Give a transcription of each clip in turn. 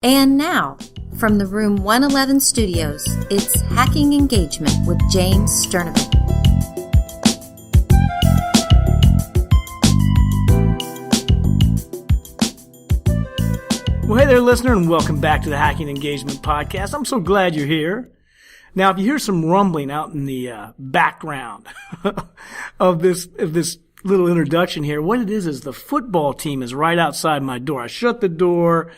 And now, from the Room 111 studios, it's Hacking Engagement with James Sternovich. Well, hey there, listener, and welcome back to the Hacking Engagement Podcast. I'm so glad you're here. Now, if you hear some rumbling out in the background of this little introduction here, what it is the football team is right outside my door. I shut the door,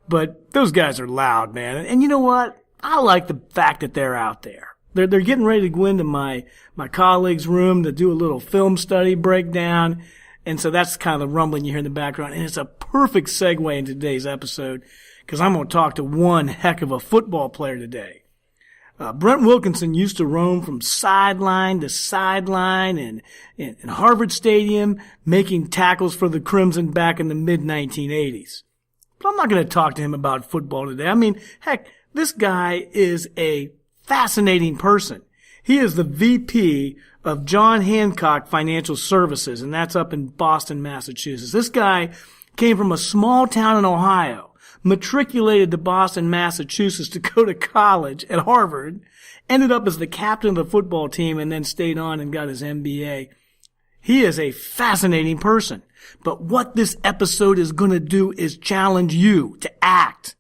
but those guys are loud, man. And you know what? I like the fact that they're out there. They're getting ready to go into my colleague's room to do a little film study breakdown. And so that's kind of the rumbling you hear in the background. And it's a perfect segue into today's episode because I'm going to talk to one heck of a football player today. Brent Wilkinson used to roam from sideline to sideline in Harvard Stadium, making tackles for the Crimson back in the mid-1980s. But I'm not going to talk to him about football today. I mean, heck, this guy is a fascinating person. He is the VP of John Hancock Financial Services, and that's up in Boston, Massachusetts. This guy came from a small town in Ohio, matriculated to Boston, Massachusetts to go to college at Harvard, ended up as the captain of the football team, and then stayed on and got his MBA. He is a fascinating person. But what this episode is going to do is challenge you to act.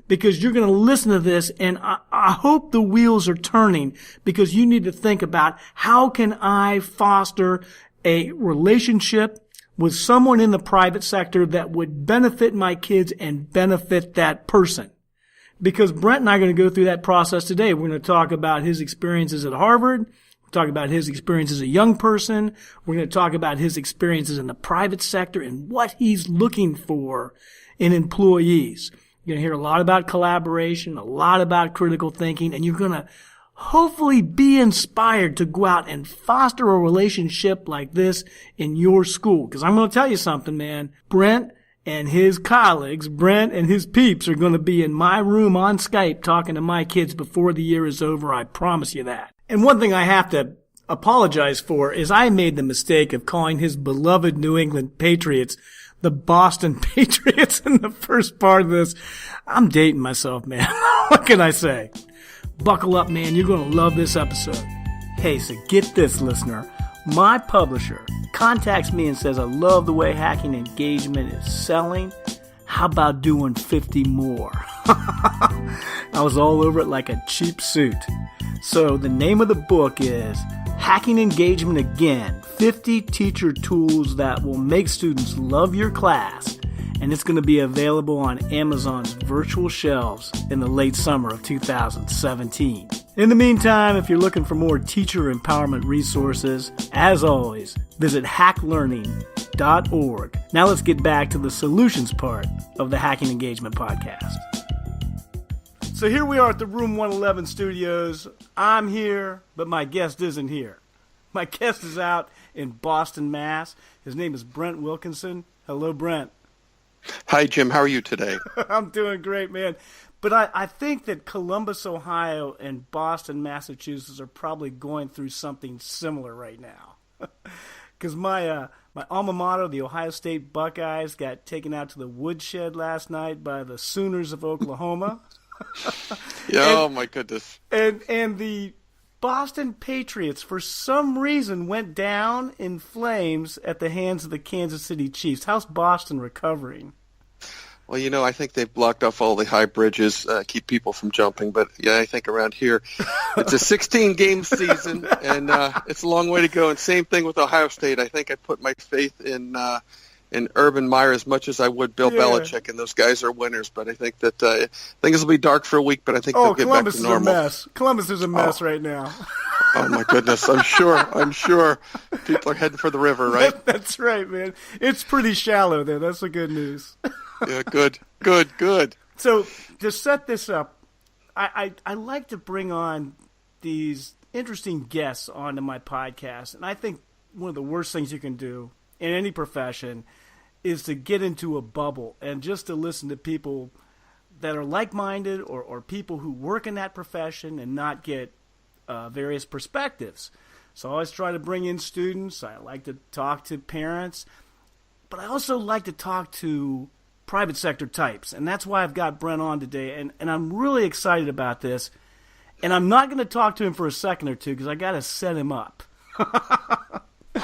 Because you're going to listen to this, and I hope the wheels are turning, because you need to think about how can I foster a relationship with someone in the private sector that would benefit my kids and benefit that person. Because Brent and I are going to go through that process today. We're going to talk about his experiences at Harvard. We'll talk about his experience as a young person. We're going to talk about his experiences in the private sector and what he's looking for in employees. You're going to hear a lot about collaboration, a lot about critical thinking, and you're going to hopefully be inspired to go out and foster a relationship like this in your school. Because I'm going to tell you something, man. Brent and his colleagues, Brent and his peeps, are going to be in my room on Skype talking to my kids before the year is over. I promise you that. And one thing I have to apologize for is I made the mistake of calling his beloved New England Patriots the Boston Patriots in the first part of this. I'm dating myself, man. What can I say? Buckle up, man. You're going to love this episode. Hey, so get this, listener. My publisher contacts me and says, I love the way Hacking Engagement is selling. How about doing 50 more? I was all over it like a cheap suit. So the name of the book is Hacking Engagement Again, 50 Teacher Tools That Will Make Students Love Your Class. And it's going to be available on Amazon's virtual shelves in the late summer of 2017. In the meantime, if you're looking for more teacher empowerment resources, as always, visit hacklearning.org. Now let's get back to the solutions part of the Hacking Engagement Podcast. So here we are at the Room 111 studios. I'm here, but my guest isn't here. My guest is out in Boston, Mass. His name is Brent Wilkinson. Hello, Brent. Hi, Jim. How are you today? I'm doing great, man. But I think that Columbus, Ohio, and Boston, Massachusetts are probably going through something similar right now. Because my alma mater, the Ohio State Buckeyes, got taken out to the woodshed last night by the Sooners of Oklahoma. Oh, my goodness. And the Boston Patriots, for some reason, went down in flames at the hands of the Kansas City Chiefs. How's Boston recovering? Well, you know, I think they've blocked off all the high bridges, keep people from jumping. But, yeah, I think around here it's a 16-game season, and it's a long way to go. And same thing with Ohio State. I think I put my faith in Urban Meyer as much as I would Bill Belichick, and those guys are winners. But I think that things will be dark for a week, but I think they'll get Columbus back to normal. Is a mess. Columbus is a mess right now. Oh, my goodness. I'm sure people are heading for the river, right? That's right, man. It's pretty shallow there. That's the good news. Yeah, good. So to set this up, I like to bring on these interesting guests onto my podcast, and I think one of the worst things you can do in any profession is to get into a bubble and just to listen to people that are like-minded or people who work in that profession and not get various perspectives. So I always try to bring in students. I like to talk to parents, but I also like to talk to private sector types. And that's why I've got Brent on today. And I'm really excited about this. And I'm not going to talk to him for a second or two because I got to set him up.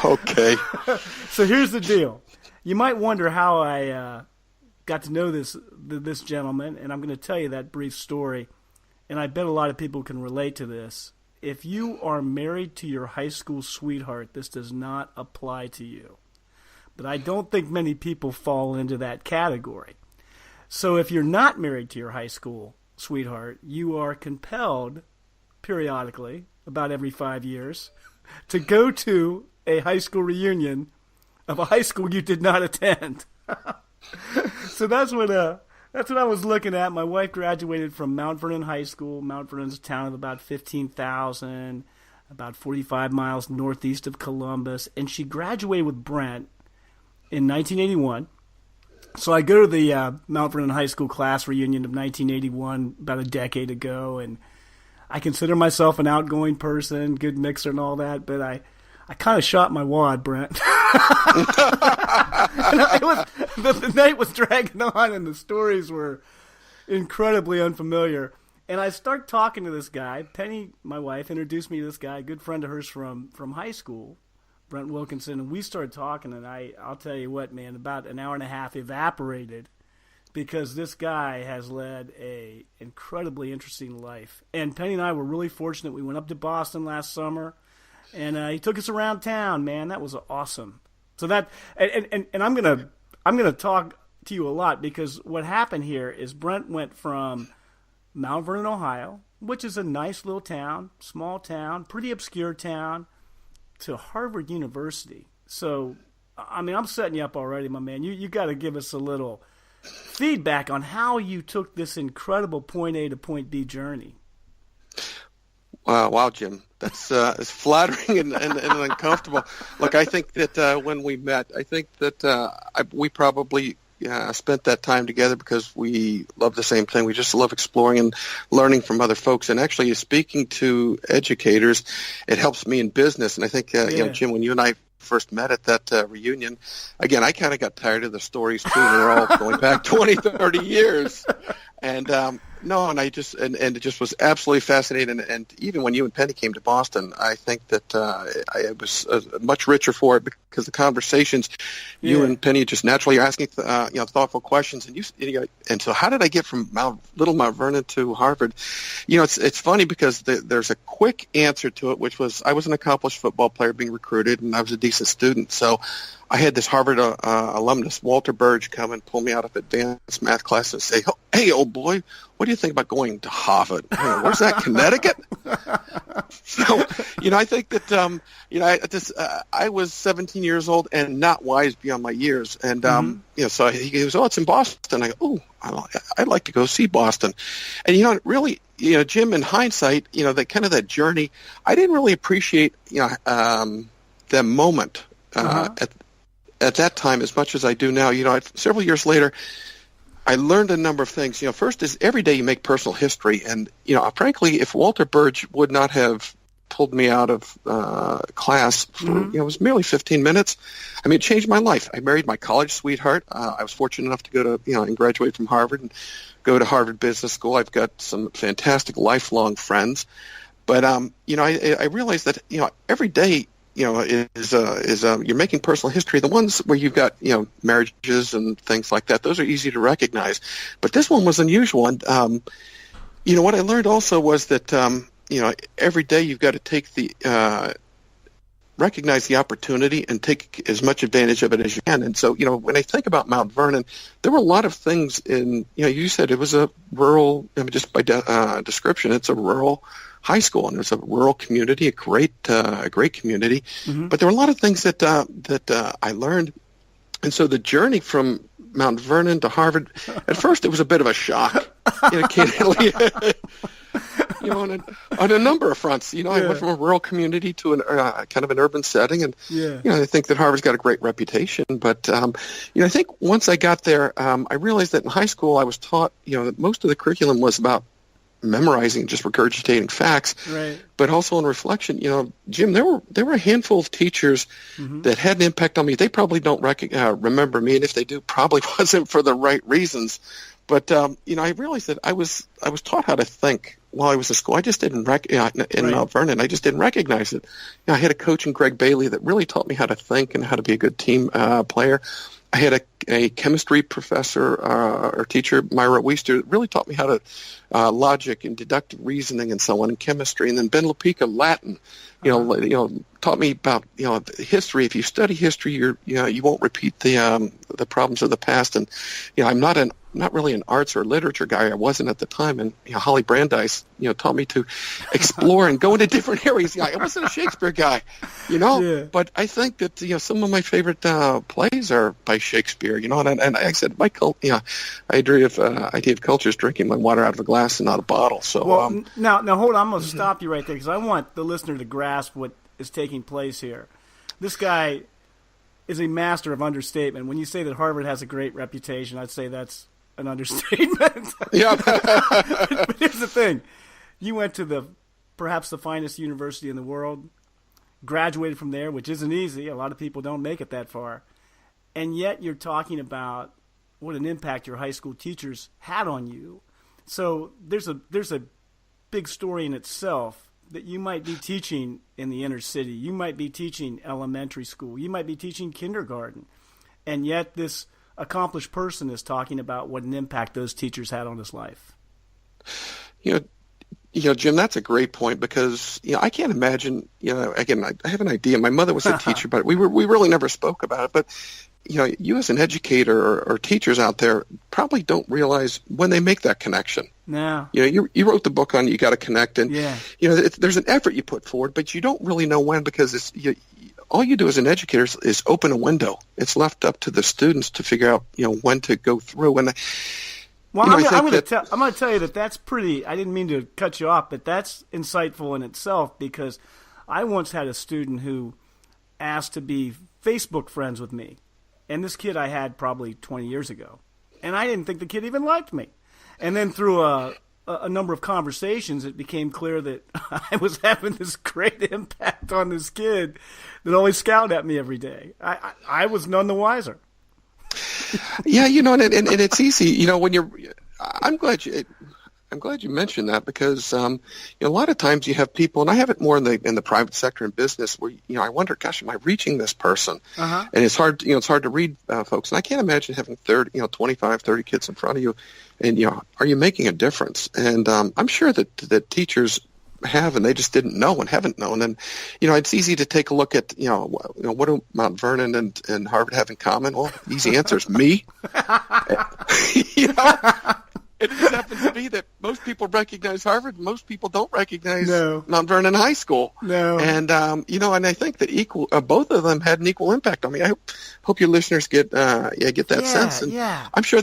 Okay. So here's the deal. You might wonder how I got to know this gentleman, and I'm going to tell you that brief story. And I bet a lot of people can relate to this. If you are married to your high school sweetheart, this does not apply to you. But I don't think many people fall into that category. So if you're not married to your high school sweetheart, you are compelled periodically, about every 5 years, to go to a high school reunion of a high school you did not attend. So that's what I was looking at. My wife graduated from Mount Vernon High School. Mount Vernon's a town of about 15,000, about 45 miles northeast of Columbus, and she graduated with Brent in 1981. So I go to the Mount Vernon High School Class reunion of 1981, about a decade ago, and I consider myself an outgoing person, good mixer and all that, but I kind of shot my wad, Brent. The night was dragging on, and the stories were incredibly unfamiliar. And I start talking to this guy. Penny, my wife, introduced me to this guy, a good friend of hers from high school, Brent Wilkinson, and we started talking, and I'll tell you what, man, about an hour and a half evaporated because this guy has led a incredibly interesting life. And Penny and I were really fortunate. We went up to Boston last summer, and he took us around town, man. That was awesome. So that, and I'm gonna talk to you a lot because what happened here is Brent went from Mount Vernon, Ohio, which is a nice little town, small town, pretty obscure town, to Harvard University. So, I mean, I'm setting you up already, my man. You got to give us a little feedback on how you took this incredible point A to point B journey. Wow, Jim, that's it's flattering and uncomfortable. Look, I think that when we met, I think that we probably spent that time together because we love the same thing. We just love exploring and learning from other folks. And actually, speaking to educators, it helps me in business. And I think, Jim, when you and I first met at that reunion, again, I kind of got tired of the stories, too. They're all going back 20, 30 years. And it just was absolutely fascinating. And even when you and Penny came to Boston, I think that I was much richer for it because the conversations, you and Penny just naturally are asking thoughtful questions. And so how did I get from Little Mount Vernon to Harvard? It's funny because there's a quick answer to it, which was I was an accomplished football player being recruited, and I was a decent student. So I had this Harvard alumnus, Walter Burge, come and pull me out of advanced math class and say, "Hey, old boy, what do you think about going to Harvard? Where's that, Connecticut?" So, I think that, I was 17 years old and not wise beyond my years. And, so he goes, "Oh, it's in Boston." I go, "Oh, I'd like to go see Boston." And, really, Jim, in hindsight, that journey, I didn't really appreciate, that moment at that time as much as I do now. Several years later, I learned a number of things. First is every day you make personal history. And, frankly, if Walter Burge would not have pulled me out of class for, it was merely 15 minutes, it changed my life. I married my college sweetheart. I was fortunate enough to go to, and graduate from Harvard and go to Harvard Business School. I've got some fantastic lifelong friends. But, I realized that, every day, is you're making personal history. The ones where you've got, marriages and things like that, those are easy to recognize. But this one was unusual. And, what I learned also was that, every day you've got to take recognize the opportunity and take as much advantage of it as you can. And so, when I think about Mount Vernon, there were a lot of things in, you said it was a rural, just by description, it's a rural high school, and it's a rural community, a great community. But there were a lot of things that I learned. And so the journey from Mount Vernon to Harvard, at first it was a bit of a shock, candidly. On a number of fronts. I went from a rural community to an kind of an urban setting, and I think that Harvard's got a great reputation. But I think once I got there, I realized that in high school I was taught, that most of the curriculum was about memorizing, just regurgitating facts, right. But also in reflection, Jim, there were a handful of teachers that had an impact on me. They probably don't remember me, and if they do, probably wasn't for the right reasons. But I realized that I was taught how to think while I was in school. I just didn't in Mount Vernon. I just didn't recognize it. I had a coach in Greg Bailey that really taught me how to think and how to be a good team player. I had a chemistry professor or teacher, Myra Weister, that really taught me how to logic and deductive reasoning and so on in chemistry. And then Ben Lupica, Latin, taught me about history. If you study history, you won't repeat the problems of the past. And I'm not really an arts or literature guy. I wasn't at the time. And Holly Brandeis, taught me to explore and go into different areas. I wasn't a Shakespeare guy, But I think that some of my favorite plays are by Shakespeare. And I said my idea of culture is drinking my water out of a glass and not a bottle. So now hold on. I'm going to stop you right there because I want the listener to grasp what is taking place here. This guy is a master of understatement. When you say that Harvard has a great reputation, I'd say that's an understatement. Yeah. But here's the thing. You went to perhaps the finest university in the world, graduated from there, which isn't easy. A lot of people don't make it that far. And yet you're talking about what an impact your high school teachers had on you. So there's a big story in itself that you might be teaching in the inner city. You might be teaching elementary school. You might be teaching kindergarten. And yet this accomplished person is talking about what an impact those teachers had on his life. Jim, that's a great point because, I can't imagine, again, I have an idea. My mother was a teacher, but we really never spoke about it. But, you as an educator or teachers out there probably don't realize when they make that connection. No. You wrote the book on You Got to Connect, and, there's an effort you put forward, but you don't really know when because all you do as an educator is open a window. It's left up to the students to figure out, when to go through. And well, I'm going to tell you that's pretty. I didn't mean to cut you off, but that's insightful in itself because I once had a student who asked to be Facebook friends with me, and this kid I had probably 20 years ago, and I didn't think the kid even liked me. And then through a number of conversations, it became clear that I was having this great impact on this kid that always scowled at me every day. I was none the wiser. Yeah, and it's easy, when you're. I'm glad you mentioned that because a lot of times you have people, and I have it more in the private sector and business where I wonder, gosh, am I reaching this person? And it's hard to read folks, and I can't imagine having 25, 30 kids in front of you, and are you making a difference? And I'm sure that teachers have, and they just didn't know and haven't known. And it's easy to take a look at what do Mount Vernon and Harvard have in common? Well, easy answer is me. It just happens to be that most people recognize Harvard, most people don't recognize Mount Vernon High School. No. And and I think that both of them had an equal impact on me. I hope your listeners get that sense. And I'm sure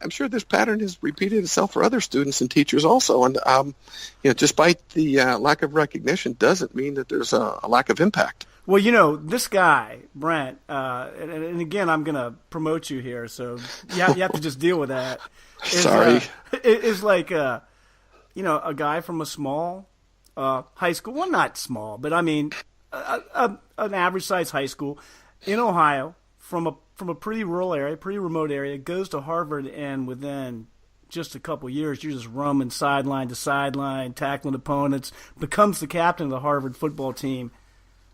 I'm sure this pattern has repeated itself for other students and teachers also. And despite the lack of recognition, doesn't mean that there's a lack of impact. Well, this guy, Brent, and again, I'm going to promote you here, so you have to just deal with that. Sorry. Is like, a guy from a small high school. Well, not small, but I mean, an average-sized high school in Ohio from a pretty rural area, pretty remote area, goes to Harvard, and within just a couple years, you're just roaming sideline to sideline, tackling opponents, becomes the captain of the Harvard football team.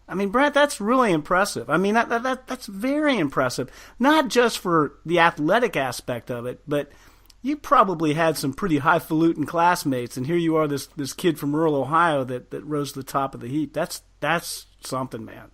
I mean, Brent, that's really impressive. I mean, that's very impressive. Not just for the athletic aspect of it, but you probably had some pretty highfalutin classmates, and here you are, this kid from rural Ohio that rose to the top of the heap. That's something, man.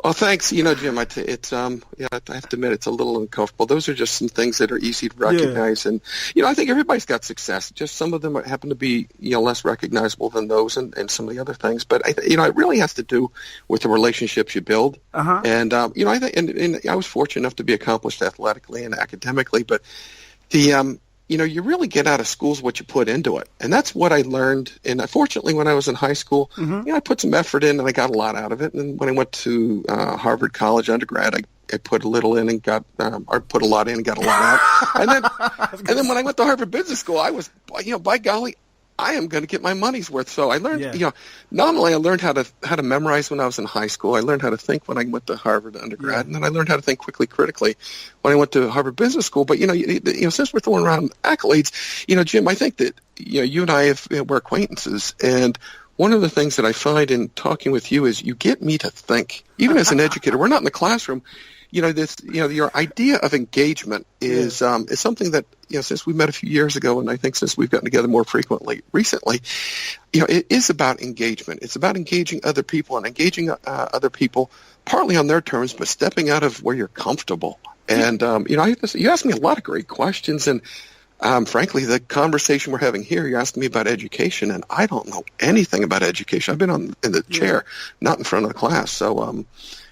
Well, thanks. Jim, I have to admit it's a little uncomfortable. Those are just some things that are easy to recognize, and I think everybody's got success. Just some of them happen to be less recognizable than those, and some of the other things. But it really has to do with the relationships you build. And I think, and I was fortunate enough to be accomplished athletically and academically, but you really get out of schools what you put into it. And that's what I learned. And fortunately, when I was in high school, I put some effort in and I got a lot out of it. And when I went to Harvard College undergrad, I put a little in and got, or put a lot in and got a lot out. And then when I went to Harvard Business School, I was, by golly, I am going to get my money's worth. So I learned, not only I learned how to memorize when I was in high school, I learned how to think when I went to Harvard undergrad, and then I learned how to think quickly, critically when I went to Harvard Business School. But, since we're throwing around accolades, Jim, I think that, you and I we're acquaintances, and one of the things that I find in talking with you is you get me to think. Even as an educator, we're not in the classroom. Your idea of engagement is something that, since we met a few years ago, and I think since we've gotten together more frequently recently, it is about engagement. It's about engaging other people and engaging other people partly on their terms, but stepping out of where you're comfortable. And, you asked me a lot of great questions, and frankly, the conversation we're having here, you're asking me about education, and I don't know anything about education. I've been in the chair, not in front of the class. So,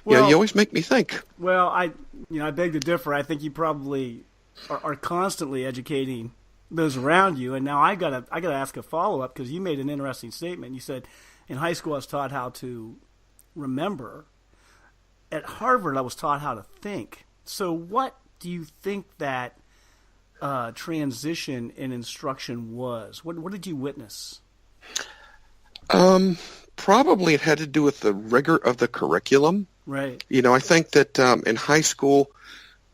you always make me think. Well, I beg to differ. I think you probably are constantly educating those around you. And now I gotta ask a follow-up, because you made an interesting statement. You said, in high school I was taught how to remember. At Harvard I was taught how to think. So what do you think that transition in instruction was? What did you witness? Probably it had to do with the rigor of the curriculum. Right. I think that in high school,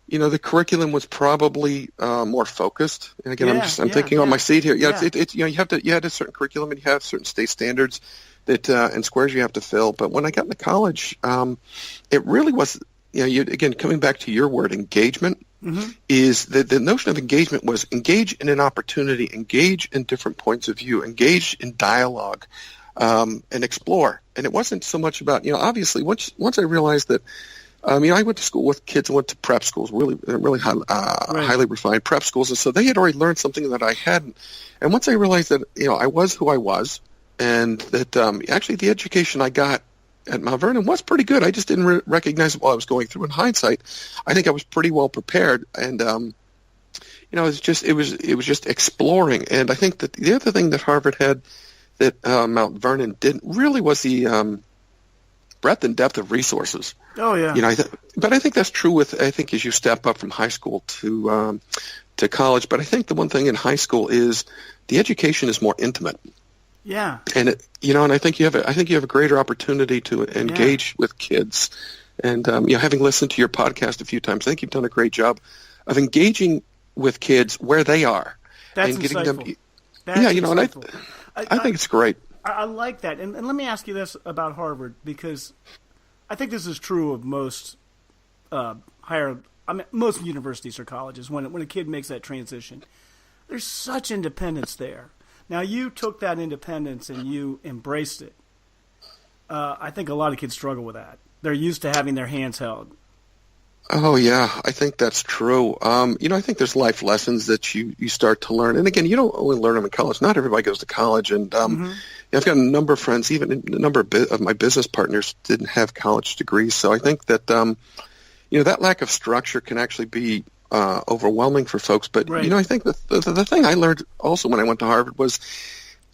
the curriculum was probably more focused. And again, I'm thinking on my seat here. It's you had a certain curriculum, and you have certain state standards that and squares you have to fill. But when I got into college, it really was. Again, coming back to your word, engagement. Mm-hmm. Is the notion of engagement was engage in an opportunity, engage in different points of view, engage in dialogue, and explore. And it wasn't so much about, obviously, once I realized that, I went to school with kids. I went to prep schools, really highly refined prep schools, and so they had already learned something that I hadn't. And once I realized that, I was who I was, and that actually the education I got at Mount Vernon was pretty good. I just didn't recognize it while I was going through. In hindsight, I think I was pretty well prepared, and it was just exploring. And I think that the other thing that Harvard had that Mount Vernon didn't really was the breadth and depth of resources. Oh yeah. But I think that's true with as you step up from high school to college. But I think the one thing in high school is the education is more intimate. Yeah. And and I think you have a greater opportunity to engage with kids. And having listened to your podcast a few times, I think you've done a great job of engaging with kids where they are. That's and getting insightful. them. And I think it's great. I like that. And let me ask you this about Harvard, because I think this is true of most most universities or colleges. When a kid makes that transition, there's such independence there. Now, you took that independence and you embraced it. I think a lot of kids struggle with that. They're used to having their hands held. Oh, yeah, I think that's true. I think there's life lessons that you start to learn. And again, you don't only learn them in college. Not everybody goes to college. And I've got a number of friends, even a number of my business partners didn't have college degrees. So I think that, that lack of structure can actually be overwhelming for folks. But, right. I think the thing I learned also when I went to Harvard was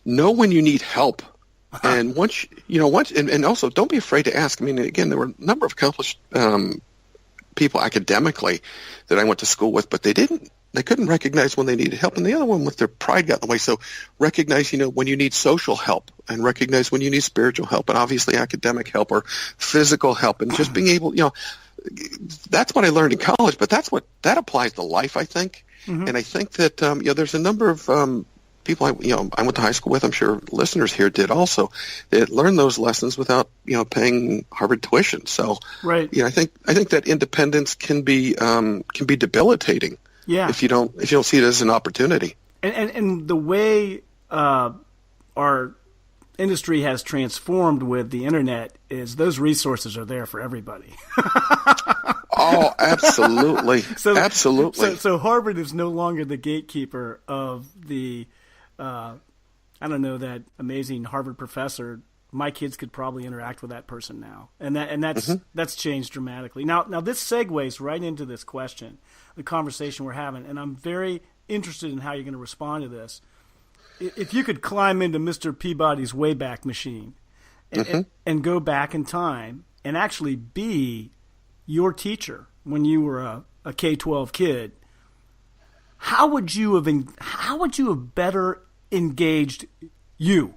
know when you need help. And and also don't be afraid to ask. I mean, again, there were a number of accomplished people academically that I went to school with, but they couldn't recognize when they needed help. And the other one with their pride got in the way. So recognize, when you need social help, and recognize when you need spiritual help, and obviously academic help or physical help, and just being able, that's what I learned in college, but that applies to life, I think. Mm-hmm. And I think that, there's a number of, people I went to high school with, I'm sure listeners here did also, that learned those lessons without, paying Harvard tuition. So, right. I think that independence can be debilitating. Yeah. If you don't see it as an opportunity. And the way our industry has transformed with the internet is those resources are there for everybody. Oh, absolutely. Absolutely. So Harvard is no longer the gatekeeper of the, that amazing Harvard professor. My kids could probably interact with that person now. That's changed dramatically. Now this segues right into this question, the conversation we're having, and I'm very interested in how you're going to respond to this. If you could climb into Mr. Peabody's Wayback Machine and go back in time and actually be your teacher when you were a K-12 kid, how would you have better engaged you?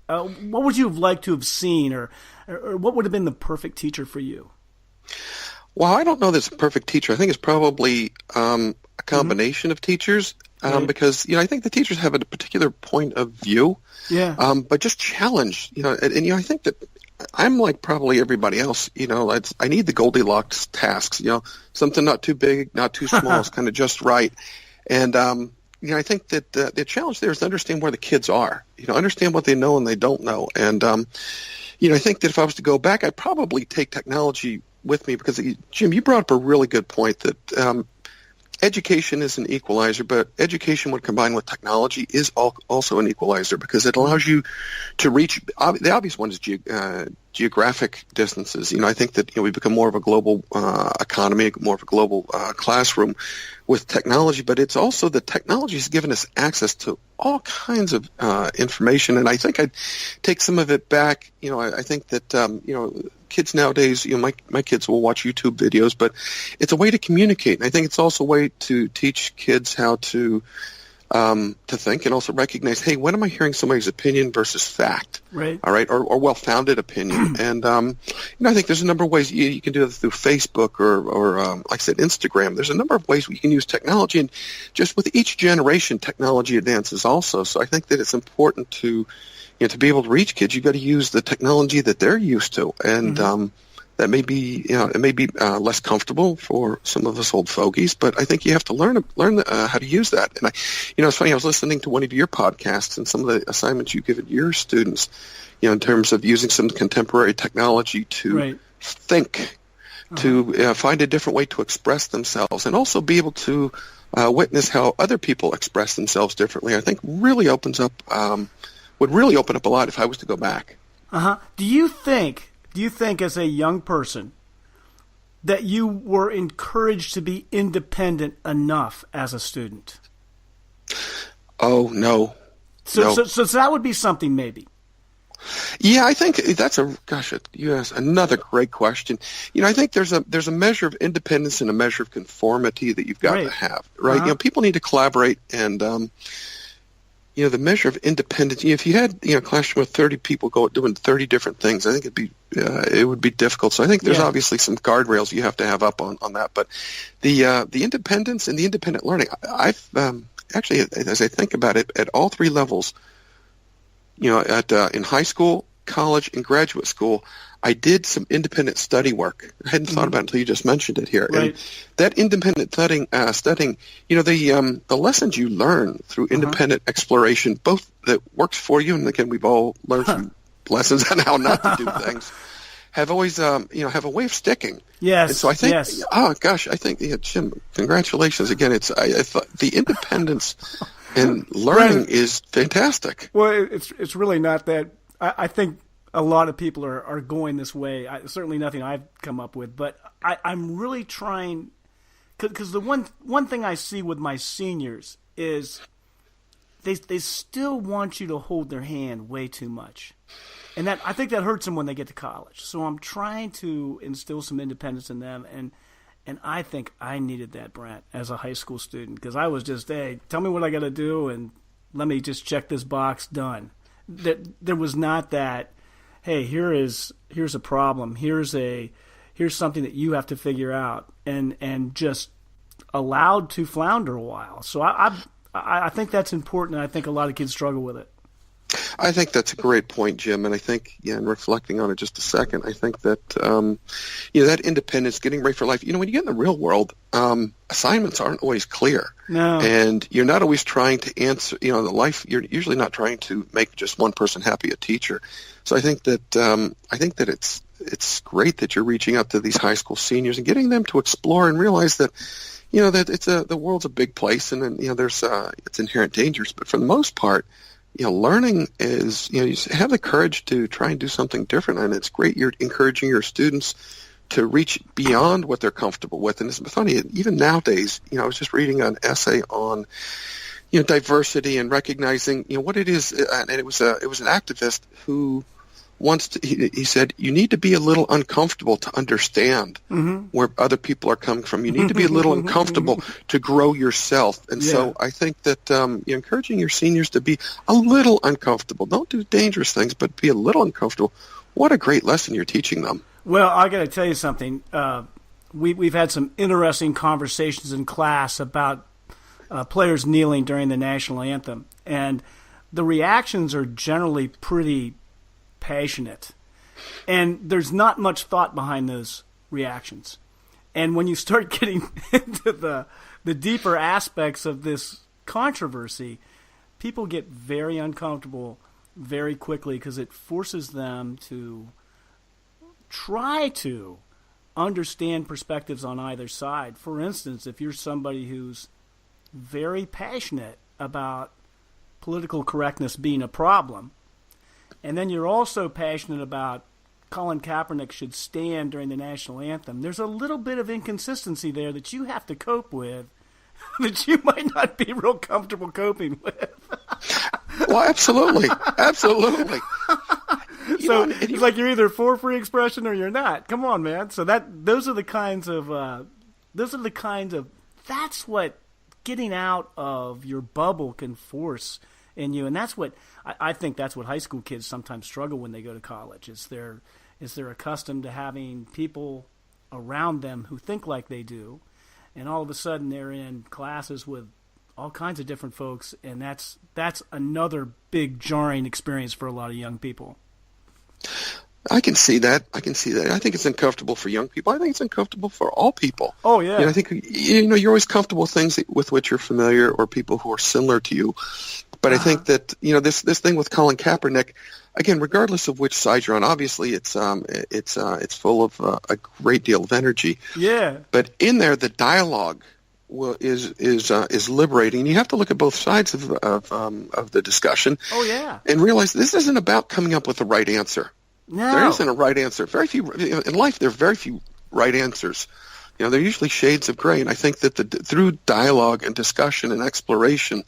What would you have liked to have seen, or what would have been the perfect teacher for you? Well, I don't know that it's a perfect teacher. I think it's probably a combination of teachers, because I think the teachers have a particular point of view, but just challenge. And I think that I'm like probably everybody else. I need the Goldilocks tasks. Something not too big, not too small, it's kind of just right. And I think that the challenge there is to understand where the kids are. Understand what they know and they don't know. And I think that if I was to go back, I'd probably take technology with me, because Jim, you brought up a really good point that education is an equalizer, but education when combined with technology is also an equalizer, because it allows you to reach the obvious one is geographic distances. I think that we become more of a global economy, more of a global classroom with technology, but it's also the technology has given us access to all kinds of information, and I think I'd take some of it back. I think that kids nowadays, my kids will watch YouTube videos, but it's a way to communicate, and I think it's also a way to teach kids how to think, and also recognize, hey, when am I hearing somebody's opinion versus fact? Right. All right, or well-founded opinion. And I think there's a number of ways you can do it through Facebook or like I said, Instagram. There's a number of ways we can use technology, and just with each generation, technology advances also. So I think that it's important to be able to reach kids. You've got to use the technology that they're used to, and that may be, it may be less comfortable for some of us old fogies, but I think you have to learn how to use that. And it's funny. I was listening to one of your podcasts and some of the assignments you give your students, in terms of using some contemporary technology to think, to find a different way to express themselves, and also be able to witness how other people express themselves differently. I think really opens up, would really open up a lot if I was to go back. Do you think as a young person that you were encouraged to be independent enough as a student? Oh, no. So that would be something maybe. Yeah, I think that's you asked another great question. I think there's a measure of independence and a measure of conformity that you've got to have, right? People need to collaborate, and the measure of independence. If you had a classroom with 30 people doing 30 different things, I think it would be difficult. So I think there's obviously some guardrails you have to have up on that. But the independence and the independent learning, I've actually, as I think about it, at all three levels, in high school, college, and graduate school, I did some independent study work. I hadn't thought about it until you just mentioned it here. Right. And that independent studying, the lessons you learn through independent exploration, both that works for you, and again, we've all learned some lessons on how not to do things, have always, have a way of sticking. Yes. And so I think, Jim, congratulations again. I thought the independence and learning is fantastic. Well, it's really not that. I think a lot of people are going this way. Certainly nothing I've come up with, but I'm really trying, because the one thing I see with my seniors is they still want you to hold their hand way too much, and I think that hurts them when they get to college. So I'm trying to instill some independence in them, and I think I needed that, Brent, as a high school student, because I was just, hey, tell me what I got to do, and let me just check this box, done. There was not that, hey, here's a problem, here's something that you have to figure out, and just allowed to flounder a while. So I think that's important, and I think a lot of kids struggle with it. I think that's a great point, Jim, and I think, in reflecting on it just a second, I think that, that independence, getting ready for life, when you get in the real world, assignments aren't always clear. No. And you're not always trying to answer, the life, you're usually not trying to make just one person happy, a teacher. So I think that it's great that you're reaching out to these high school seniors and getting them to explore and realize that, that the world's a big place, and then, there's its inherent dangers, but for the most part, learning is, you have the courage to try and do something different, and it's great you're encouraging your students to reach beyond what they're comfortable with. And it's funny, even nowadays, I was just reading an essay on, diversity and recognizing, what it is, and it was an activist who he said, you need to be a little uncomfortable to understand where other people are coming from. You need to be a little uncomfortable to grow yourself. And so I think that you're encouraging your seniors to be a little uncomfortable. Don't do dangerous things, but be a little uncomfortable. What a great lesson you're teaching them. Well, I got to tell you something. We've had some interesting conversations in class about players kneeling during the national anthem, and the reactions are generally pretty passionate, and there's not much thought behind those reactions. And when you start getting into the deeper aspects of this controversy, people get very uncomfortable very quickly because it forces them to try to understand perspectives on either side. For instance, if you're somebody who's very passionate about political correctness being a problem, and then you're also passionate about Colin Kaepernick should stand during the national anthem, there's a little bit of inconsistency there that you have to cope with that you might not be real comfortable coping with. Well, absolutely. Absolutely. It's like you're either for free expression or you're not. Come on, man. So those are the kinds of that's what getting out of your bubble can force in you. And that's what I think that's what high school kids sometimes struggle when they go to college. Is they're accustomed to having people around them who think like they do, and all of a sudden they're in classes with all kinds of different folks, and that's another big jarring experience for a lot of young people. I can see that. I think it's uncomfortable for young people. I think it's uncomfortable for all people. Oh, yeah. I think you're always comfortable with things with which you're familiar or people who are similar to you. But I think that this thing with Colin Kaepernick, again, regardless of which side you're on, obviously it's full of a great deal of energy. Yeah. But in there, the dialogue is liberating. You have to look at both sides of the discussion. Oh, yeah. And realize this isn't about coming up with the right answer. No. There isn't a right answer. Very few in life. There are very few right answers. They're usually shades of gray. And I think that through dialogue and discussion and exploration,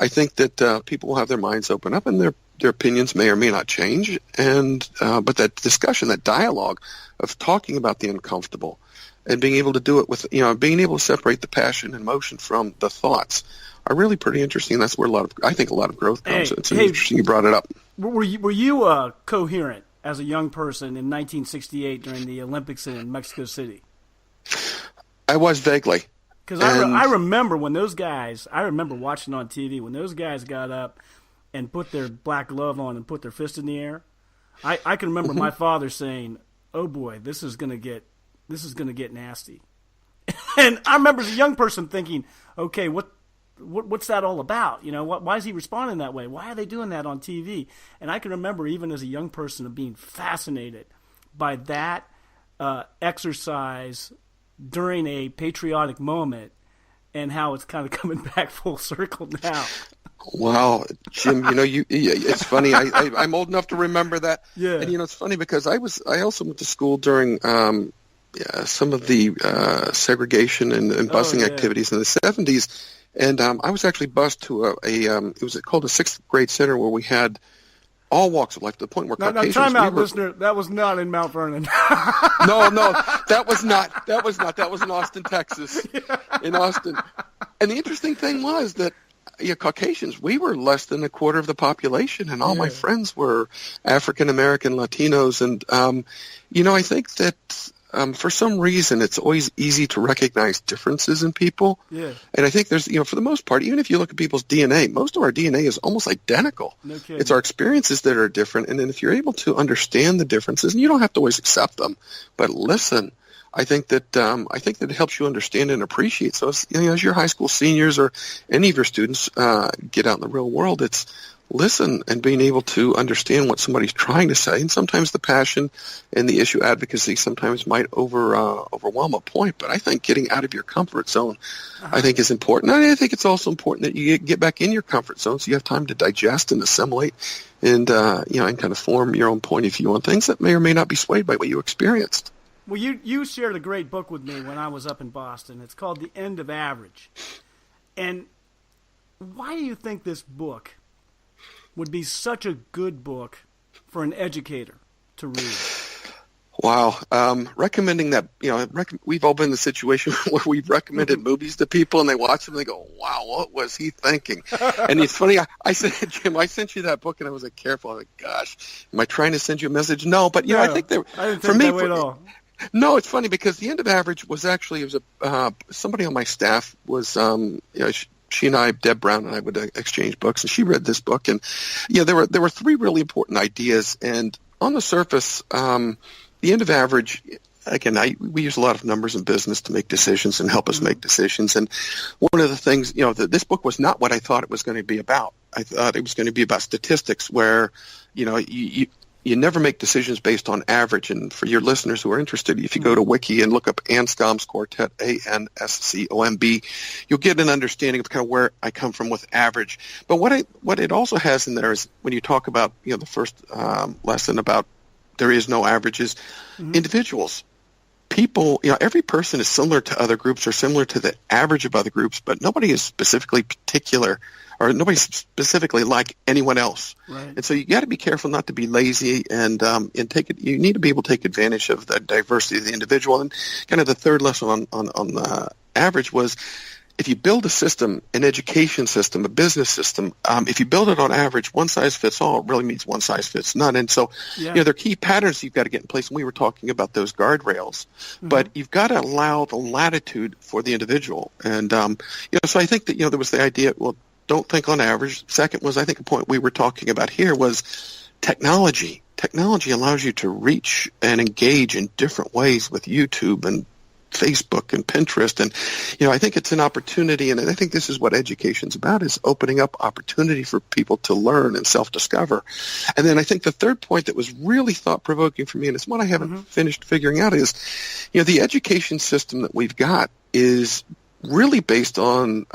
I think that people will have their minds open up, and their opinions may or may not change. And but that discussion, that dialogue of talking about the uncomfortable, and being able to do it with being able to separate the passion and emotion from the thoughts are really pretty interesting. That's where I think a lot of growth comes. It's interesting you brought it up. Were you coherent as a young person in 1968 during the Olympics in Mexico City? I was vaguely. Because I remember when those guys, I remember watching on TV, when those guys got up and put their black glove on and put their fist in the air. I can remember my father saying, "Oh boy, this is going to get nasty." And I remember as a young person thinking, okay, what's that all about? Why is he responding that way? Why are they doing that on TV? And I can remember even as a young person of being fascinated by that exercise during a patriotic moment, and how it's kind of coming back full circle now. Wow, Jim, it's funny. I'm old enough to remember that. Yeah. And it's funny because I also went to school during some of the segregation and busing activities in the 70s. And I was actually bused to it was called a sixth grade center where we had all walks of life, to the point where Caucasians... Now, time out, listener. That was not in Mount Vernon. No, that was not. That was in Austin, Texas. In Austin. And the interesting thing was that Caucasians, we were less than a quarter of the population, and all my friends were African-American, Latinos. And, I think that for some reason it's always easy to recognize differences in people. Yeah. And I think there's, for the most part, even if you look at people's DNA, most of our DNA is almost identical. No kidding. It's our experiences that are different. And then if you're able to understand the differences, and you don't have to always accept them, but listen, I think that it helps you understand and appreciate. So as your high school seniors or any of your students get out in the real world, it's listen and being able to understand what somebody's trying to say. And sometimes the passion and the issue advocacy sometimes might overwhelm a point. But I think getting out of your comfort zone, I think, is important. And I think it's also important that you get back in your comfort zone so you have time to digest and assimilate and and kind of form your own point of view on things that may or may not be swayed by what you experienced. Well, you shared a great book with me when I was up in Boston. It's called The End of Average. And why do you think this book would be such a good book for an educator? to read? Wow. Recommending that, we've all been in the situation where we've recommended movies to people and they watch them and they go, wow, what was he thinking? And it's funny. I said, Jim, I sent you that book and I was like, careful. I'm like, gosh, am I trying to send you a message? No, but I think I didn't think that way at all. No, it's funny because The End of Average was actually, it was somebody on my staff was, she and I, Deb Brown and I would exchange books, and she read this book, and there were three really important ideas, and on the surface, The End of Average, again, we use a lot of numbers in business to make decisions and help us make decisions, and one of the things, this book was not what I thought it was going to be about. I thought it was going to be about statistics, where you never make decisions based on average. And for your listeners who are interested, if you go to Wiki and look up Anscombe's Quartet, ANSCOMB, you'll get an understanding of kind of where I come from with average. But what it also has in there is when you talk about, the first lesson about there is no averages, individuals. People, every person is similar to other groups or similar to the average of other groups, but nobody is specifically particular or nobody's specifically like anyone else. Right. And so you got to be careful not to be lazy and take it. You need to be able to take advantage of the diversity of the individual. And kind of the third lesson on average was, if you build a system, an education system, a business system, if you build it on average, one size fits all, it really means one size fits none. And so, there are key patterns you've got to get in place. And we were talking about those guardrails, but you've got to allow the latitude for the individual. And, so I think that, there was the idea, well, don't think on average. Second was, I think a point we were talking about here was technology. Technology allows you to reach and engage in different ways with YouTube and Facebook and Pinterest. And, I think it's an opportunity, and I think this is what education's about, is opening up opportunity for people to learn and self-discover. And then I think the third point that was really thought-provoking for me, and it's one I haven't finished figuring out, is, the education system that we've got is really based on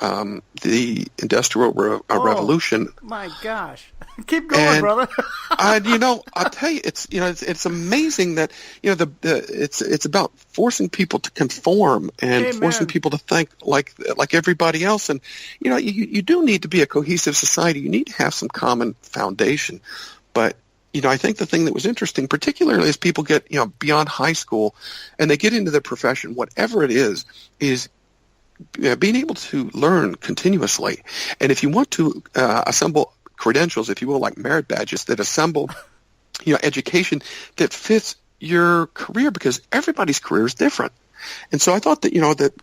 the Industrial Revolution. My gosh. Keep going, brother. I'll tell you, it's amazing that, it's about forcing people to conform and forcing people to think like everybody else. And, you do need to be a cohesive society. You need to have some common foundation. But, I think the thing that was interesting, particularly as people get, beyond high school and they get into their profession, whatever it is being able to learn continuously. And if you want to assemble credentials, if you will, like merit badges that assemble, education that fits your career, because everybody's career is different. And so I thought that,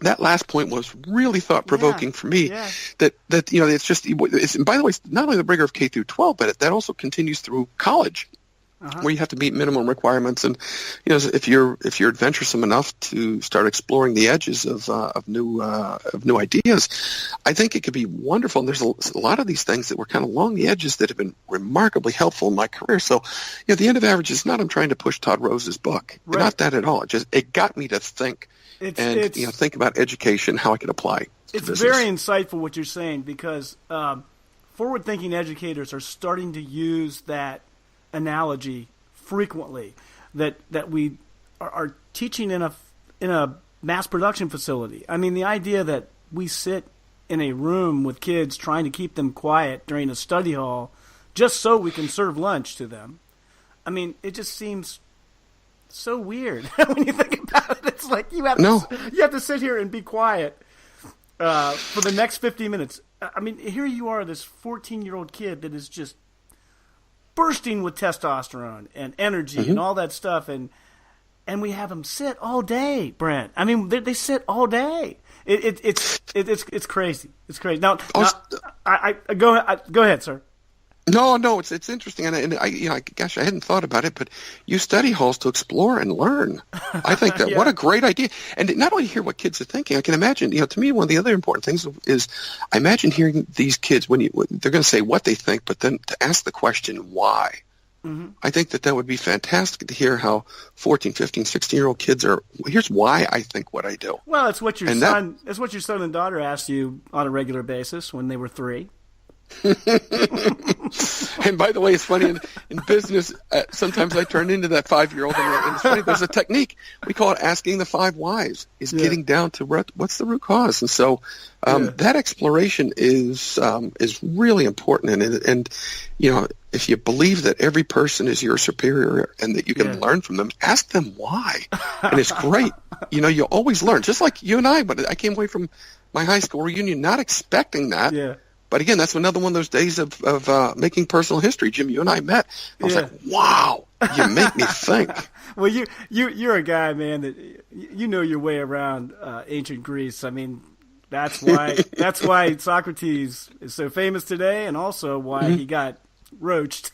that last point was really thought-provoking for me. Yeah. That it's just, and by the way, it's not only the rigor of K through 12, but that also continues through college. Where you have to meet minimum requirements, and if you're adventuresome enough to start exploring the edges of new ideas, I think it could be wonderful. And there's a lot of these things that were kind of along the edges that have been remarkably helpful in my career. So, The End of Average is not I'm trying to push Todd Rose's book, not that at all. It got me to think think about education, how I could apply. It's very insightful what you're saying, because forward-thinking educators are starting to use that analogy frequently, that we are teaching in a mass production facility. I mean, the idea that we sit in a room with kids trying to keep them quiet during a study hall just so we can serve lunch to them. I mean, it just seems so weird when you think about it. It's like you have to sit here and be quiet for the next 50 minutes. I mean, here you are, this 14-year-old kid that is just bursting with testosterone and energy and all that stuff, and we have them sit all day, Brent. I mean, they sit all day. It's crazy. It's crazy. Now I go ahead, sir. No, it's interesting, and gosh, I hadn't thought about it, but you study halls to explore and learn. I think that what a great idea, and not only hear what kids are thinking. I can imagine, to me, one of the other important things is I imagine hearing these kids when they're going to say what they think, but then to ask the question why. I think that would be fantastic to hear how 14, 15, 16-year-old kids are. Here's why I think what I do. Well, it's what your son and daughter asked you on a regular basis when they were 3. And by the way, it's funny in business, sometimes I turn into that 5-year-old. And it's funny, there's a technique. We call it asking the 5 whys, is getting down to what's the root cause. And so that exploration is really important. And if you believe that every person is your superior and that you can learn from them, ask them why. And it's great. You always learn. Just like you and I, but I came away from my high school reunion not expecting that. Yeah. But again, that's another one of those days of making personal history. Jim, you and I met. I was like, wow, you make me think. Well, you're a guy, man, that you know your way around ancient Greece. I mean, that's why Socrates is so famous today, and also why he got roached.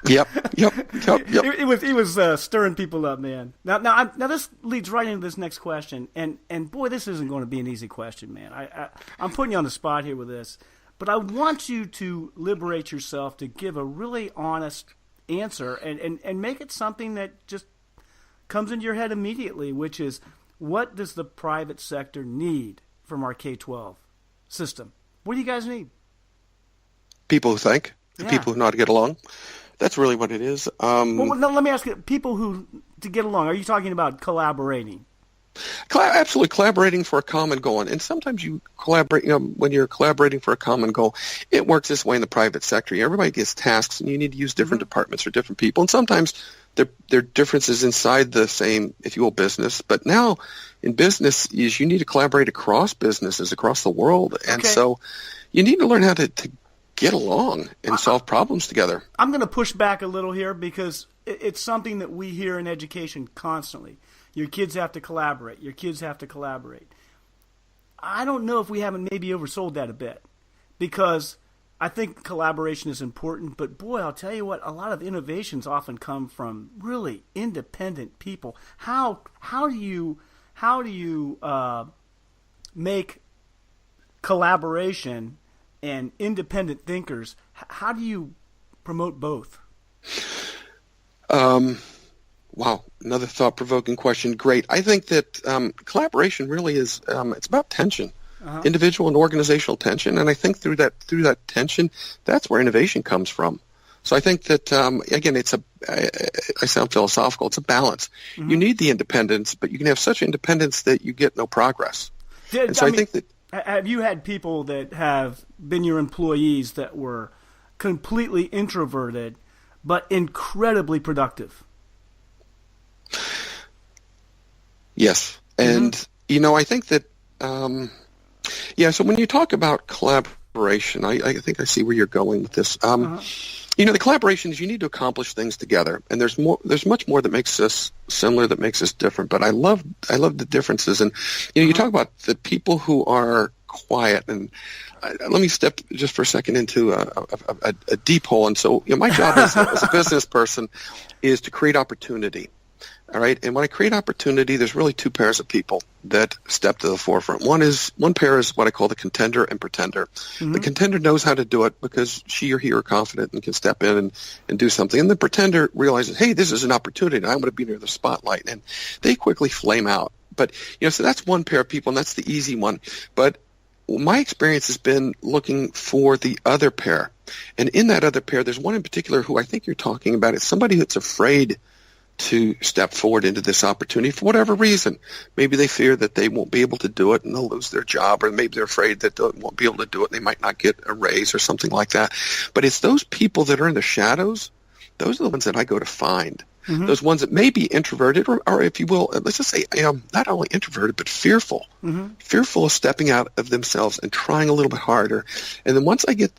Yep. He was stirring people up, man. Now this leads right into this next question, and boy, this isn't going to be an easy question, man. I'm putting you on the spot here with this, but I want you to liberate yourself to give a really honest answer and make it something that just comes into your head immediately, which is, what does the private sector need from our K-12 system? What do you guys need? People who think, people who know how to get along. That's really what it is. Well, no, let me ask you, people who, to get along, are you talking about collaborating? Absolutely, collaborating for a common goal. And sometimes you collaborate, when you're collaborating for a common goal, it works this way in the private sector. Everybody gets tasks, and you need to use different departments or different people. And sometimes there are differences inside the same, if you will, business. But now in business, you need to collaborate across businesses, across the world. And so you need to learn how to get along and solve problems together. I'm going to push back a little here because it's something that we hear in education constantly. Your kids have to collaborate. Your kids have to collaborate. I don't know if we haven't maybe oversold that a bit, because I think collaboration is important. But boy, I'll tell you what, a lot of innovations often come from really independent people. How do you make collaboration and independent thinkers? How do you promote both? Wow, another thought-provoking question. Great. I think that collaboration really is it's about tension, individual and organizational tension, and I think through that tension, that's where innovation comes from. So I think that again, I sound philosophical. It's a balance. You need the independence, but you can have such independence that you get no progress. I think that. Have you had people that have been your employees that were completely introverted but incredibly productive? Yes. And, I think that, so when you talk about collaboration, I think I see where you're going with this. The collaboration is you need to accomplish things together, and there's much more that makes us similar, that makes us different. But I love the differences. And, you talk about the people who are quiet, and let me step just for a second into a deep hole. And so, my job as a business person is to create opportunity. All right. And when I create opportunity, there's really two pairs of people that step to the forefront. One pair is what I call the contender and pretender. The contender knows how to do it because she or he are confident and can step in and do something. And the pretender realizes, hey, this is an opportunity, and I'm going to be near the spotlight. And they quickly flame out. But, so that's one pair of people, and that's the easy one. But my experience has been looking for the other pair. And in that other pair, there's one in particular who I think you're talking about. It's somebody that's afraid to step forward into this opportunity for whatever reason. Maybe they fear that they won't be able to do it and they'll lose their job, or maybe they're afraid that they won't be able to do it and they might not get a raise or something like that. But it's those people that are in the shadows, those are the ones that I go to find. Those ones that may be introverted, or if you will, let's just say not only introverted, but fearful. Fearful of stepping out of themselves and trying a little bit harder. And then once I get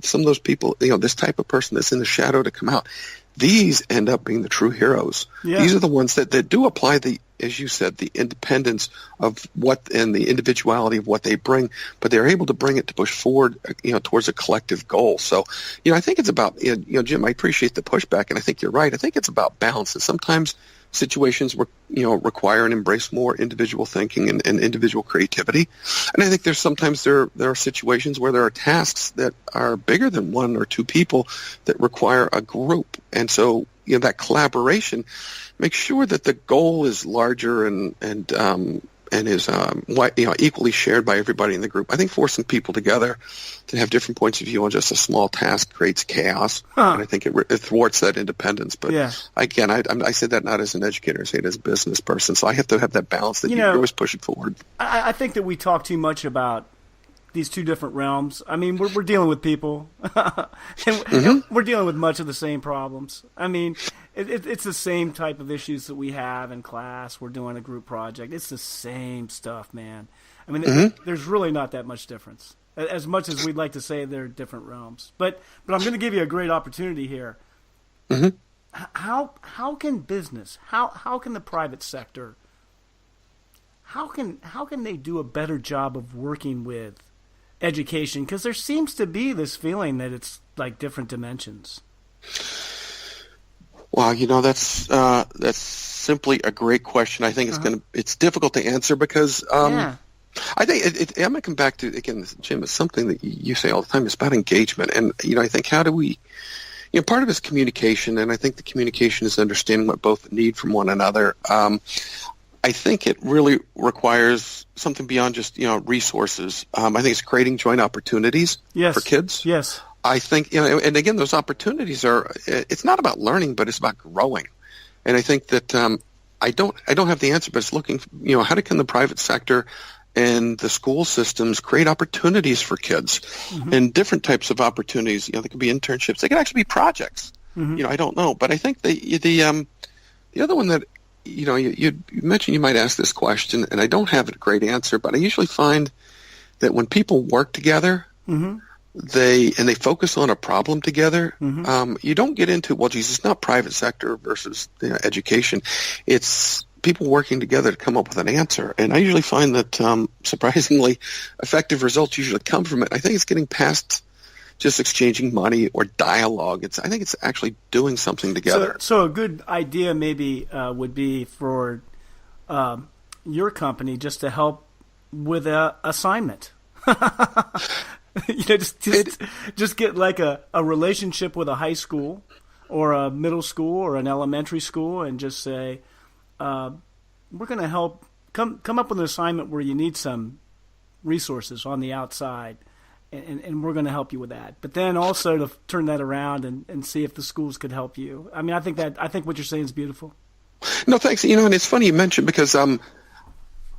some of those people, this type of person that's in the shadow to come out, these end up being the true heroes. Yeah. These are the ones that do apply as you said, the independence of and the individuality of what they bring, but they're able to bring it to push forward, towards a collective goal. So, I think it's about, Jim, I appreciate the pushback, and I think you're right. I think it's about balance, and sometimes situations require and embrace more individual thinking and individual creativity. And I think sometimes there are situations where there are tasks that are bigger than one or two people that require a group. And so, that collaboration makes sure that the goal is larger and is equally shared by everybody in the group. I think forcing people together to have different points of view on just a small task creates chaos, and I think it thwarts that independence. But again, I say that not as an educator, I say it as a business person. So I have to have that balance that you're always pushing forward. I think that we talk too much about these two different realms. I mean, we're dealing with people, and we're dealing with much of the same problems. I mean, it's the same type of issues that we have in class. We're doing a group project. It's the same stuff, man. I mean, there's really not that much difference. As much as we'd like to say they're different realms. But I'm going to give you a great opportunity here. How can business, how can the private sector, how can they do a better job of working with education? Because there seems to be this feeling that it's like different dimensions. Well, that's simply a great question. I think it's difficult to answer because I think I'm going to come back to, again, Jim, it's something that you say all the time. It's about engagement. And, I think how do we, part of it is communication, and I think the communication is understanding what both need from one another. I think it really requires something beyond just, resources. I think it's creating joint opportunities for kids. Yes. I think, and again, those opportunities it's not about learning, but it's about growing. And I think that I don't have the answer, but it's looking, how can the private sector and the school systems create opportunities for kids and different types of opportunities. They could be internships. They could actually be projects. I don't know. But I think the other one that, you mentioned you might ask this question, and I don't have a great answer, but I usually find that when people work together, they focus on a problem together, you don't get into, it's not private sector versus education. It's people working together to come up with an answer. And I usually find that surprisingly effective results usually come from it. I think it's getting past just exchanging money or dialogue. I think it's actually doing something together. So a good idea maybe would be for your company just to help with an assignment. Just get like a relationship with a high school or a middle school or an elementary school and just say, we're going to help come up with an assignment where you need some resources on the outside, and we're going to help you with that. But then also to turn that around and see if the schools could help you. I mean, I think what you're saying is beautiful. No, thanks. And it's funny you mentioned because I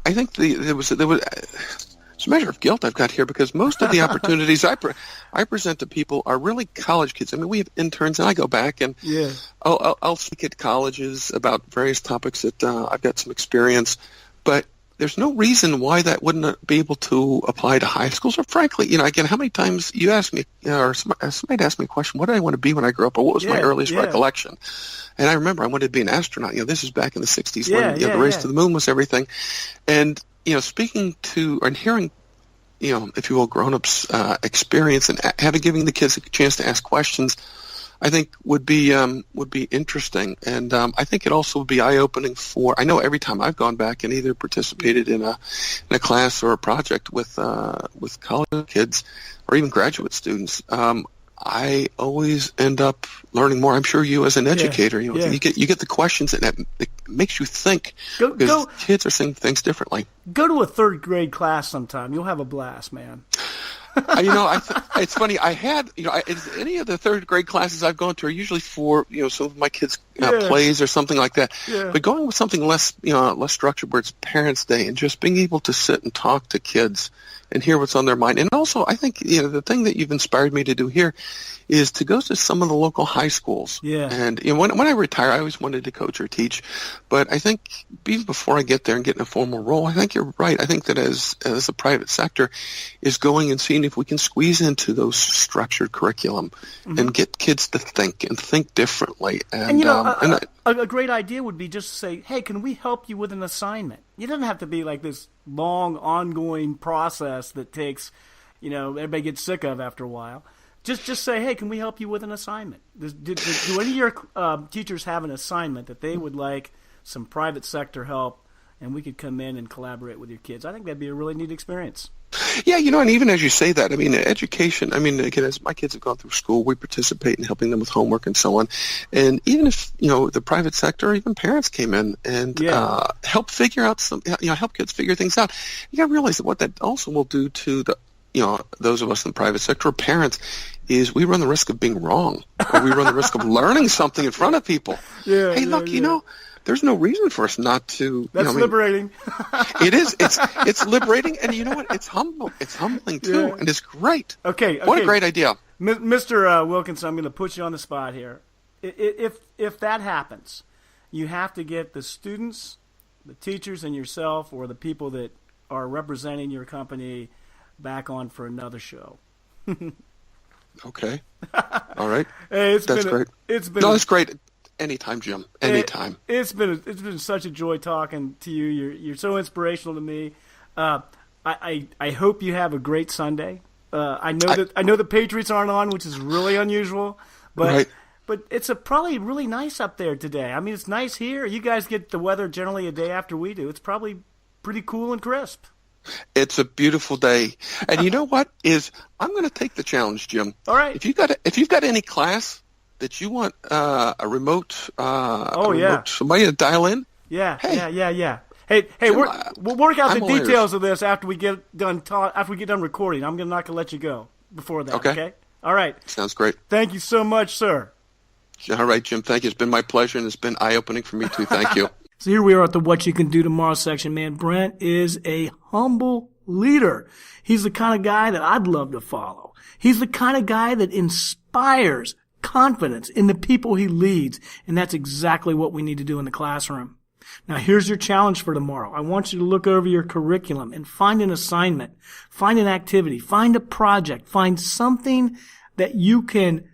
think there was it's a measure of guilt I've got here because most of the opportunities I present to people are really college kids. I mean, we have interns, and I go back and I'll speak at colleges about various topics that I've got some experience, but there's no reason why that wouldn't be able to apply to high schools. Or frankly, again, how many times you ask me, or somebody asked me a question, what did I want to be when I grew up, or what was my earliest recollection? And I remember I wanted to be an astronaut. This is back in the 60s when the race to the moon was everything. And speaking to and hearing, if you will, grown-ups' experience and giving the kids a chance to ask questions, I think would be interesting. And I think it also would be eye-opening for. I know every time I've gone back and either participated in a class or a project with college kids or even graduate students, I always end up learning more. I'm sure you, as an educator, you get the questions and it makes you think because kids are seeing things differently. Go to a third grade class sometime. You'll have a blast, man. It's funny. I had, any of the third grade classes I've gone to are usually for, some of my kids' plays or something like that. Yeah. But going with something less structured, where it's Parents' Day, and just being able to sit and talk to kids and hear what's on their mind. And also, I think, the thing that you've inspired me to do here is to go to some of the local high schools. Yeah. And when I retire, I always wanted to coach or teach. But I think even before I get there and get in a formal role, I think you're right. I think that as a private sector is going and seeing if we can squeeze into those structured curriculum and get kids to think differently. And a great idea would be just to say, hey, can we help you with an assignment? It doesn't have to be like this long, ongoing process that takes, everybody gets sick of after a while. Just say, hey, can we help you with an assignment? Do any of your teachers have an assignment that they would like some private sector help, and we could come in and collaborate with your kids. I think that'd be a really neat experience. Yeah, and even as you say that, I mean, education, I mean, again, as my kids have gone through school, we participate in helping them with homework and so on. And even if, the private sector, even parents came in and help figure out help kids figure things out. You got to realize that what that also will do to those of us in the private sector or parents is we run the risk of being wrong, or we run the risk of learning something in front of people. Hey, look, there's no reason for us not to. That's liberating. It is. It's liberating, and you know what? It's humble. It's humbling too, and it's great. Okay. What a great idea, Mr. Wilkinson. I'm going to put you on the spot here. If that happens, you have to get the students, the teachers, and yourself, or the people that are representing your company, back on for another show. Okay. All right. Hey, that's great. It's great. Anytime, Jim. Anytime. It's been such a joy talking to you. You're so inspirational to me. I hope you have a great Sunday. I know the Patriots aren't on, which is really unusual, but it's probably really nice up there today. I mean, it's nice here. You guys get the weather generally a day after we do. It's probably pretty cool and crisp. It's a beautiful day, and you know what I'm going to take the challenge, Jim. All right. If you've got any class that you want a remote, somebody to dial in. Yeah. Hey, Jim, we'll work out the details of this after we get done. After we get done recording, I'm not going to let you go before that. Okay. All right. Sounds great. Thank you so much, sir. All right, Jim. Thank you. It's been my pleasure, and it's been eye-opening for me too. Thank you. So here we are at the What You Can Do Tomorrow section, man. Brent is a humble leader. He's the kind of guy that I'd love to follow. He's the kind of guy that inspires confidence in the people he leads, and that's exactly what we need to do in the classroom. Now, here's your challenge for tomorrow. I want you to look over your curriculum and find an assignment, find an activity, find a project, find something that you can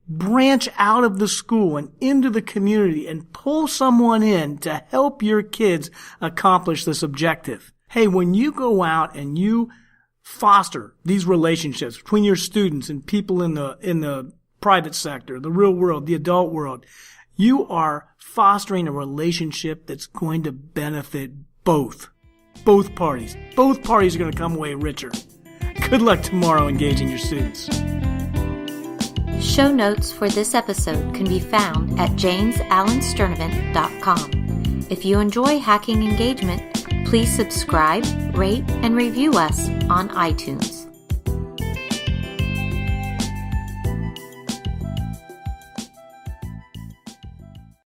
branch out of the school and into the community and pull someone in to help your kids accomplish this objective. Hey, when you go out and you foster these relationships between your students and people in the private sector, the real world, the adult world, you are fostering a relationship that's going to benefit both parties. Both parties are going to come away richer. Good luck tomorrow engaging your students. Show notes for this episode can be found at jamesalansturdivant.com. If you enjoy Hacking Engagement, please subscribe, rate, and review us on iTunes.